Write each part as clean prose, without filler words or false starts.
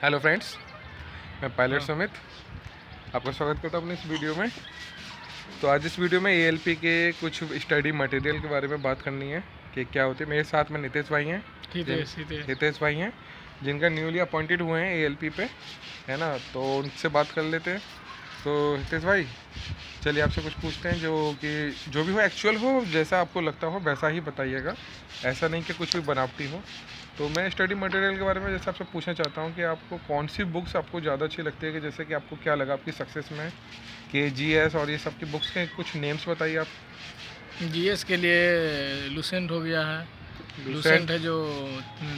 Hello friends, मैं pilot हाँ। सुमित आपका स्वागत करता हूँ अपनी इस वीडियो में। तो आज इस वीडियो में एएलपी के कुछ स्टडी मटेरियल के बारे में बात करनी है कि क्या होते हैं। मेरे साथ में नितेश भाई हैं, हितेश भाई हैं जिनका न्यूली अपॉइंटेड हुए हैं एएलपी पे, है ना। तो उनसे बात कर लेते हैं। तो हितेश भाई, चलिए आपसे कुछ पूछते हैं जो कि जो भी हो एक्चुअल हो, जैसा आपको लगता हो वैसा ही बताइएगा, ऐसा नहीं कि कुछ भी बनावटी हो। तो मैं स्टडी मटेरियल के बारे में जैसे आपसे पूछना चाहता हूँ कि आपको कौन सी बुक्स आपको ज़्यादा अच्छी लगती है, कि जैसे कि आपको क्या लगा आपकी सक्सेस में कि जीएस और ये सब की बुक्स के कुछ नेम्स बताइए आप। जीएस के लिए लूसेंट हो गया है। लूसेंट लूसेंट है जो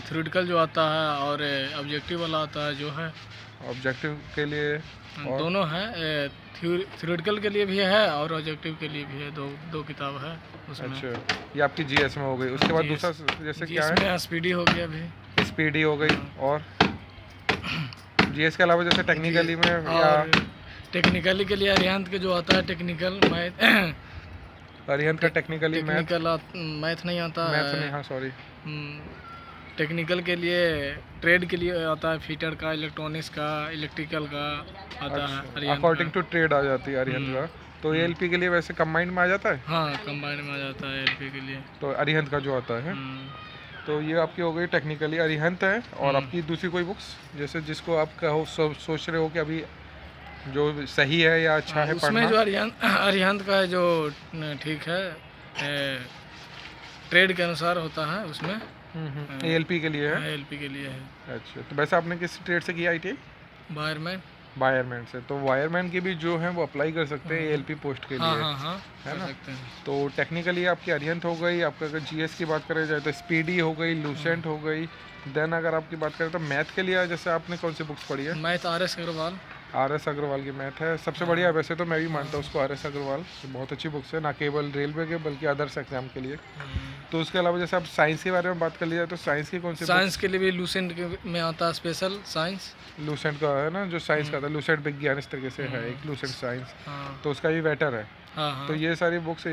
थ्योरेटिकल जो आता है, और ऑब्जेक्टिव वाला आता है जो है। ऑब्जेक्टिव के लिए, और दोनों है। थ्योरेटिकल के लिए भी है और ऑब्जेक्टिव के लिए भी है। दो दो किताब है उसमें। अच्छा, ये आपकी जीएस में हो गई। उसके बाद जीएस दूसरा जैसे क्या जीएस है, में एसपीडी हो गया भी। स्पीडी हो गई। हाँ। और जीएस के अलावा जैसे टेक्निकली में या और टेक्निकली के लिए अरिहंत के जो आता है टेक्निकल मैथ। अरिहंत का टेक्निकली मैथ, मैथ नहीं आता मैथ है। नहीं, हाँ सॉरी। टेक्निकल के लिए ट्रेड के लिए आता है, फीटर का, इलेक्ट्रॉनिक्स का, इलेक्ट्रिकल का आता है अच्छा, अरिहंत अकॉर्डिंग का। टू ट्रेड आ जाती है अरिहंत का। तो एएलपी के लिए वैसे कंबाइंड में आ जाता है। हाँ, कंबाइंड में आ जाता है एलपी के लिए। तो अरिहंत का जो आता है, हम्म, तो ये आपकी हो गई टेक्निकली अरिहंत है। और हम्म। आपकी दूसरी कोई बुक्स जैसे जिसको आप कहो सोच रहे हो कि अभी जो सही है या अच्छा है उसमें पढ़ना। जो अरिहंत अरिहंत का है जो ठीक है, ट्रेड के अनुसार होता है उसमें। एएलपी के लिए है। एलपी के लिए है। अच्छा, तो वैसे आपने किस ट्रेड से किया आईटी? वायरमैन। वायरमैन से। तो वायरमैन के भी जो है वो अप्लाई कर सकते हैं एएलपी पोस्ट के हाँ लिए, हाँ हाँ, है कर ना। सकते हैं। तो टेक्निकली आपकी अरिहंत हो गई। आपका अगर जीएस की बात करें जाए तो स्पीडी हो गई, लूसेंट हो गई। देन अगर आपकी बात करें तो मैथ के लिए जैसे आपने कौन सी बुक्स पढ़ी है? Math R S. Agarwal. R S. Agarwal की मैथ है सबसे बढ़िया। वैसे तो मैं भी मानता हूँ उसको, आर.एस. अग्रवाल बहुत अच्छी बुक्स है, ना केवल रेलवे के बल्कि अदर्स एग्जाम के लिए। तो उसके अलावा जैसे आप साइंस के बारे में बात कर लिया तो साइंस की कौन सी साइंस बुक्स? के लिए भी लूसेंट में आता है स्पेशल साइंस। लूसेंट का है ना, जो साइंस का था लूसेंट विज्ञान इस तरीके से है, एक लूसेंट साइंस। हाँ तो उसका भी बेटर है। हाँ तो हाँ। ये सारी बुक्स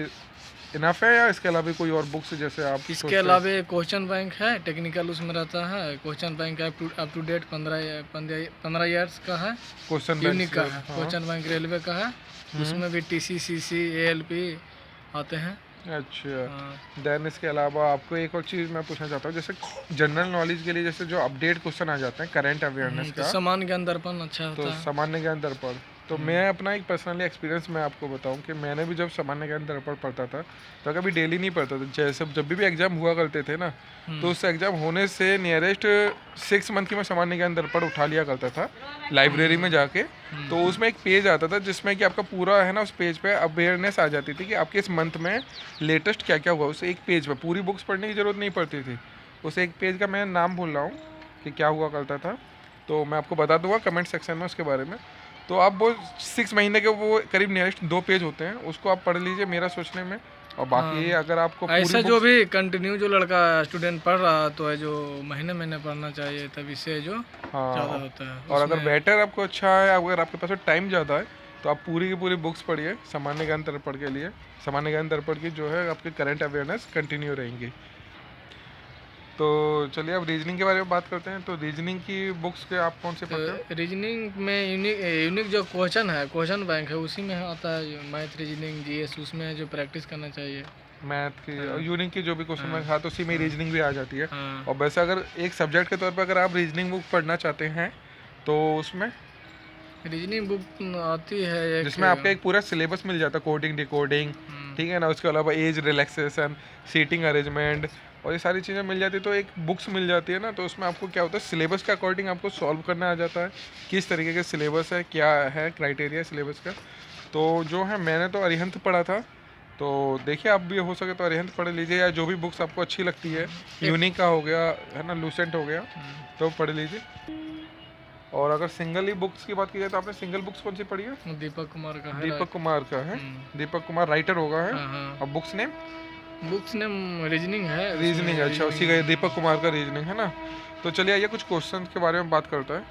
इनफ है या इसके अलावा भी कोई और बुक्स जैसे आप इसके सोचते हैं? अलावा क्वेश्चन बैंक है, टेक्निकल उसमें रहता है। Question bank up to date 15 years का है। क्वेश्चन यूनिक का बैंक, है। हाँ। क्वेश्चन बैंक रेलवे का है। उसमें भी टीसी, सीसी, एएलपी आते हैं। अच्छा, हाँ। देन इसके अलावा आपको एक और चीज़ मैं पूछना चाहता हूँ, जैसे जनरल नॉलेज के लिए जैसे जो अपडेट क्वेश्चन आ जाते हैं करंट अवेयरनेस तो का, सामान्य ज्ञान दर्पण अच्छा तो होता है। सामान्य ज्ञान दर्पण। तो मैं अपना एक पर्सनली एक्सपीरियंस मैं आपको बताऊं कि मैंने भी जब सामान्य ज्ञान दर्पण पढ़ता था तो कभी डेली नहीं पढ़ता था। जैसे जब भी एग्जाम हुआ करते थे ना, तो उस एग्जाम होने से नियरेस्ट 6 मंथ की मैं सामान्य ज्ञान दर्पण उठा लिया करता था लाइब्रेरी में जाके। तो उसमें एक पेज आता था जिसमें कि आपका पूरा है ना, उस पेज पे अवेयरनेस आ जाती थी कि आपके इस मंथ में लेटेस्ट क्या क्या हुआ। उस एक पेज पे पूरी बुक्स पढ़ने की ज़रूरत नहीं पड़ती थी। उस एक पेज का मैं नाम भूल रहा हूँ कि क्या हुआ करता था, तो मैं आपको बता दूंगा कमेंट सेक्शन में उसके बारे में। तो आप वो 6 महीने के वो करीब नियरेस्ट 2 पेज होते हैं, उसको आप पढ़ लीजिए मेरा सोचने में। और बाकी हाँ, अगर आपको पूरी ऐसा जो बुक्स, भी कंटिन्यू जो लड़का स्टूडेंट पढ़ रहा तो है, जो महीने महीने पढ़ना चाहिए, तब इससे जो ज़्यादा हाँ। होता है और अगर उसमें। बेटर आपको अच्छा है, अगर आपके पास टाइम ज़्यादा है, तो आप पूरी की पूरी बुक्स पढ़िए सामान्य ज्ञान दर्पण के लिए। सामान्य ज्ञान दर्पण की जो है आपकी करंट अवेयरनेस कंटिन्यू रहेंगी। तो चलिए अब रीजनिंग के बारे में बात करते हैं। तो रीजनिंग की बुक्स के आप कौन से पढ़ते हो? तो रीजनिंग में यूनिक जो क्वेश्चन है, क्वेश्चन बैंक है, उसी में आता है मैथ, रीजनिंग, जीएस। उसमें जो प्रैक्टिस करना चाहिए। मैथ की और हाँ यूनिक की जो भी क्वेश्चन हाँ बैंक था, तो उसी में रीजनिंग भी आ जाती है। हाँ। और वैसे अगर एक सब्जेक्ट के तौर पर अगर आप रीजनिंग बुक पढ़ना चाहते हैं तो उसमें रीजनिंग बुक आती है एक। जिसमें आपका एक पूरा सिलेबस मिल जाता है, कोडिंग डिकोडिंग, ठीक है ना। उसके अलावा एज रिलैक्सेशन, सीटिंग अरेंजमेंट और ये सारी चीज़ें मिल जाती है। तो एक बुक्स मिल जाती है ना, तो उसमें आपको क्या होता है, सिलेबस के अकॉर्डिंग आपको सॉल्व करना आ जाता है, किस तरीके का सिलेबस है, क्या है क्राइटेरिया सिलेबस का। तो जो है मैंने तो अरिहंत पढ़ा था। तो देखिए आप भी हो सके तो अरिहंत पढ़ लीजिए, या जो भी बुक्स आपको अच्छी लगती है। यूनिक का हो गया, है ना, लूसेंट हो गया, तो पढ़ लीजिए। और अगर सिंगल ही बुक्स की बात की जाए तो आपने सिंगल बुक्स कौन सी पढ़ी है? दीपक कुमार का है। दीपक कुमार का है। दीपक कुमार राइटर होगा है। हाँ हाँ। और बुक्स नेम बुक्स ने रीजनिंग है। रीजनिंग है। अच्छा, उसी का दीपक कुमार का रीजनिंग है ना। तो चलिए आइए कुछ क्वेश्चन के बारे में बात करता है।